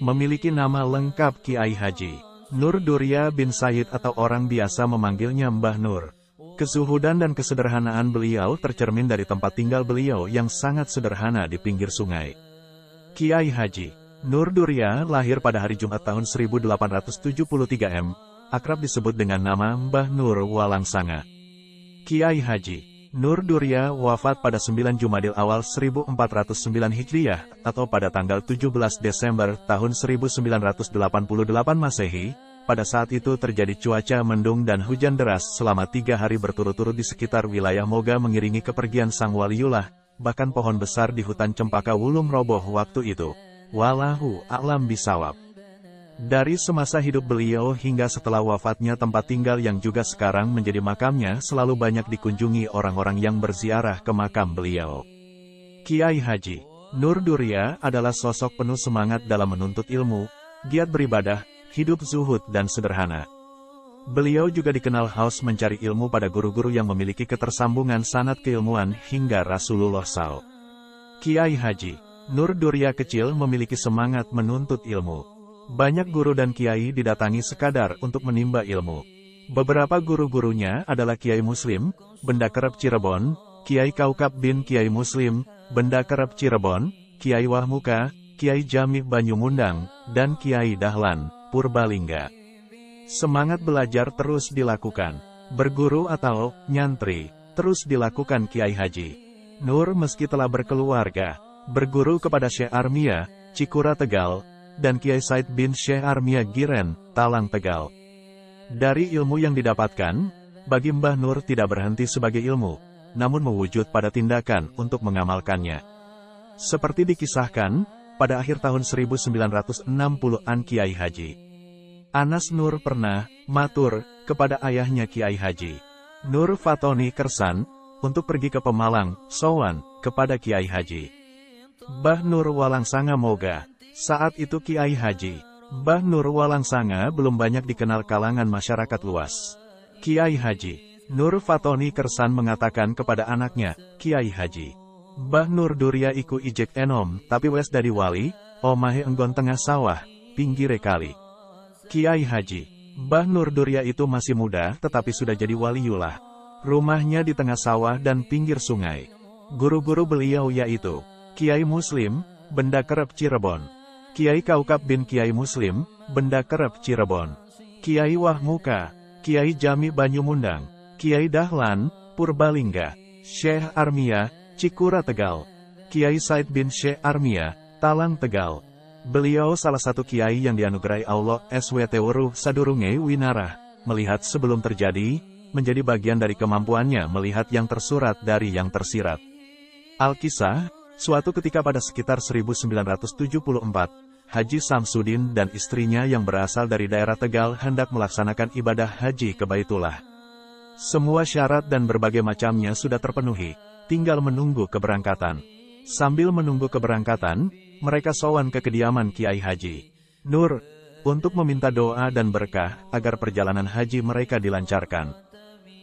memiliki nama lengkap Kiai Haji Nur Durya bin Said atau orang biasa memanggilnya Mbah Nur. Kezuhudan dan kesederhanaan beliau tercermin dari tempat tinggal beliau yang sangat sederhana di pinggir sungai. Kiai Haji Nur Durya lahir pada hari Jumat tahun 1873 M, akrab disebut dengan nama Mbah Nur Walangsanga. Kiai Haji Nur Durya wafat pada 9 Jumadil Awal 1409 Hijriah atau pada tanggal 17 Desember tahun 1988 Masehi. Pada saat itu terjadi cuaca mendung dan hujan deras selama 3 hari berturut-turut di sekitar wilayah Moga mengiringi kepergian sang waliullah, bahkan pohon besar di hutan Cempaka Wulung roboh waktu itu. Wallahu a'lam bisawab. Dari semasa hidup beliau hingga setelah wafatnya tempat tinggal yang juga sekarang menjadi makamnya selalu banyak dikunjungi orang-orang yang berziarah ke makam beliau. Kiai Haji Nur Durya adalah sosok penuh semangat dalam menuntut ilmu, giat beribadah, hidup zuhud dan sederhana. Beliau juga dikenal haus mencari ilmu pada guru-guru yang memiliki ketersambungan sanad keilmuan hingga Rasulullah SAW. Kiai Haji Nur Durya kecil memiliki semangat menuntut ilmu. Banyak guru dan kiai didatangi sekadar untuk menimba ilmu. Beberapa guru-gurunya adalah Kiai Muslim, Benda Kerep Cirebon, Kiai Kaukab bin Kiai Muslim, Benda Kerep Cirebon, Kiai Wahmuka, Kiai Jami Banyumundang, dan Kiai Dahlan, Purbalingga. Semangat belajar terus dilakukan. Berguru atau nyantri terus dilakukan Kiai Haji Nur meski telah berkeluarga. Berguru kepada Syekh Armia, Cikura Tegal, dan Kiai Said bin Syekh Armia Giren, Talang Tegal. Dari ilmu yang didapatkan, bagi Mbah Nur tidak berhenti sebagai ilmu, namun mewujud pada tindakan untuk mengamalkannya. Seperti dikisahkan, pada akhir tahun 1960-an Kiai Haji Anas Nur pernah matur kepada ayahnya Kiai Haji Nur Fatoni Kersan untuk pergi ke Pemalang, sowan kepada Kiai Haji Mbah Nur Walangsanga Moga. Saat itu Kiai Haji Mbah Nur Walangsanga belum banyak dikenal kalangan masyarakat luas. Kiai Haji Nur Fatoni Kersan mengatakan kepada anaknya, Kiai Haji Mbah Nur Durya iku ijek enom, tapi wes dari wali, omahe enggon tengah sawah, pinggire kali. Kiai Haji Mbah Nur Durya itu masih muda tetapi sudah jadi waliullah. Rumahnya di tengah sawah dan pinggir sungai. Guru-guru beliau yaitu Kiai Muslim, Benda Kerep Cirebon, Kiai Kaukab bin Kiai Muslim, Benda Kerep Cirebon, Kiai Wahmuka, Kiai Jami Banyumundang, Kiai Dahlan, Purbalingga, Syekh Armia, Cikura Tegal, Kiai Said bin Syekh Armia, Talang Tegal. Beliau salah satu kiai yang dianugerahi Allah SWT Weruh sadurunge winarah, melihat sebelum terjadi, menjadi bagian dari kemampuannya melihat yang tersurat dari yang tersirat. Al-Kisah, suatu ketika pada sekitar 1974, Haji Samsudin dan istrinya yang berasal dari daerah Tegal hendak melaksanakan ibadah haji ke Baitullah. Semua syarat dan berbagai macamnya sudah terpenuhi, tinggal menunggu keberangkatan. Sambil menunggu keberangkatan, mereka sowan ke kediaman Kiai Haji Nur untuk meminta doa dan berkah agar perjalanan haji mereka dilancarkan.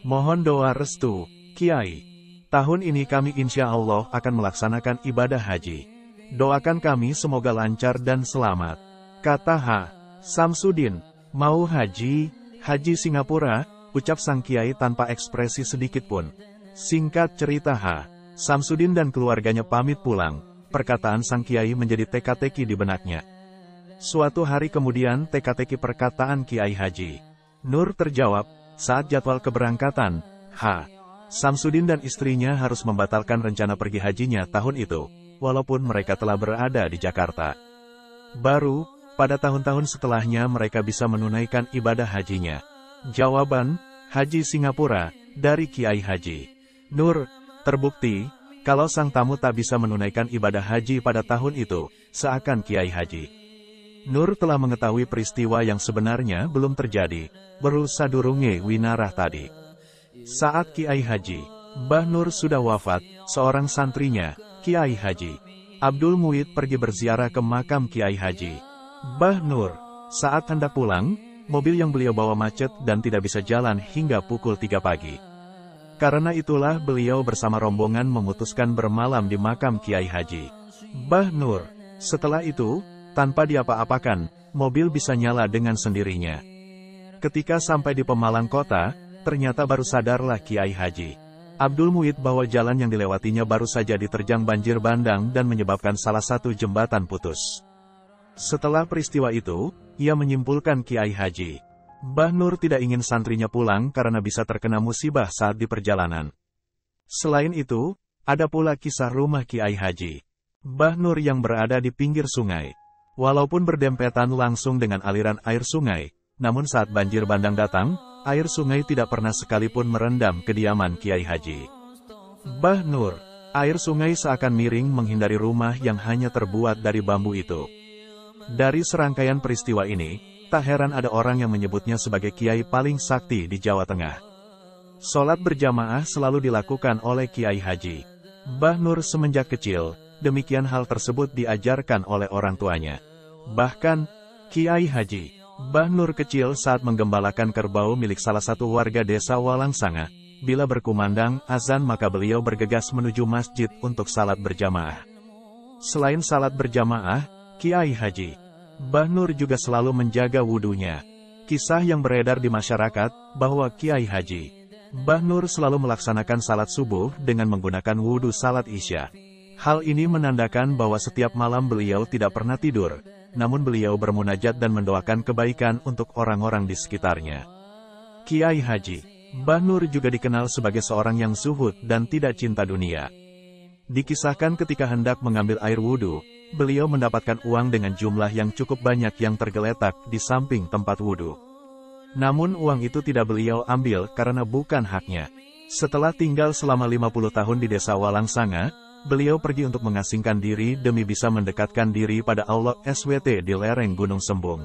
Mohon doa restu, Kiai. Tahun ini kami insya Allah akan melaksanakan ibadah haji. Doakan kami semoga lancar dan selamat. Kata H. Samsudin, mau haji Singapura, ucap sang kiai tanpa ekspresi sedikit pun. Singkat cerita H. Samsudin dan keluarganya pamit pulang. Perkataan sang kiai menjadi teka-teki di benaknya. Suatu hari kemudian teka-teki perkataan Kiai Haji Nur terjawab, saat jadwal keberangkatan, H. Samsudin dan istrinya harus membatalkan rencana pergi hajinya tahun itu, walaupun mereka telah berada di Jakarta. Baru, pada tahun-tahun setelahnya mereka bisa menunaikan ibadah hajinya. Jawaban, Haji Singapura, dari Kiai Haji Nur. Terbukti, kalau sang tamu tak bisa menunaikan ibadah haji pada tahun itu, seakan Kiai Haji Nur telah mengetahui peristiwa yang sebenarnya belum terjadi, berusaha durunge winarah tadi. Saat Kiai Haji Mbah Nur sudah wafat, seorang santrinya, Kiai Haji Abdul Muid pergi berziarah ke makam Kiai Haji Mbah Nur. Saat hendak pulang, mobil yang beliau bawa macet dan tidak bisa jalan hingga pukul 3 pagi. Karena itulah beliau bersama rombongan memutuskan bermalam di makam Kiai Haji Mbah Nur. Setelah itu, Tanpa diapa-apakan, mobil bisa nyala dengan sendirinya. Ketika sampai di Pemalang kota, ternyata baru sadarlah Kiai Haji Abdul Muid bahwa jalan yang dilewatinya baru saja diterjang banjir bandang dan menyebabkan salah satu jembatan putus. Setelah peristiwa itu, ia menyimpulkan Kiai Haji Mbah Nur tidak ingin santrinya pulang karena bisa terkena musibah saat di perjalanan. Selain itu, ada pula kisah rumah Kiai Haji Mbah Nur yang berada di pinggir sungai. Walaupun berdempetan langsung dengan aliran air sungai, namun saat banjir bandang datang, air sungai tidak pernah sekalipun merendam kediaman Kiai Haji Mbah Nur. Air sungai seakan miring menghindari rumah yang hanya terbuat dari bambu itu. Dari serangkaian peristiwa ini, tak heran ada orang yang menyebutnya sebagai kiai paling sakti di Jawa Tengah. Sholat berjamaah selalu dilakukan oleh Kiai Haji Mbah Nur semenjak kecil, demikian hal tersebut diajarkan oleh orang tuanya. Bahkan, Kiai Haji Mbah Nur kecil saat menggembalakan kerbau milik salah satu warga desa Walangsanga, bila berkumandang azan maka beliau bergegas menuju masjid untuk salat berjamaah. Selain salat berjamaah, Kiai Haji Mbah Nur juga selalu menjaga wudunya. Kisah yang beredar di masyarakat, bahwa Kiai Haji Mbah Nur selalu melaksanakan salat subuh dengan menggunakan wudu salat isya. Hal ini menandakan bahwa setiap malam beliau tidak pernah tidur, namun beliau bermunajat dan mendoakan kebaikan untuk orang-orang di sekitarnya. Kiai Haji Mbah Nur juga dikenal sebagai seorang yang zuhud dan tidak cinta dunia. Dikisahkan ketika hendak mengambil air wudhu, beliau mendapatkan uang dengan jumlah yang cukup banyak yang tergeletak di samping tempat wudhu. Namun uang itu tidak beliau ambil karena bukan haknya. Setelah tinggal selama 50 tahun di desa Walangsanga, beliau pergi untuk mengasingkan diri demi bisa mendekatkan diri pada Allah SWT di lereng Gunung Sembung.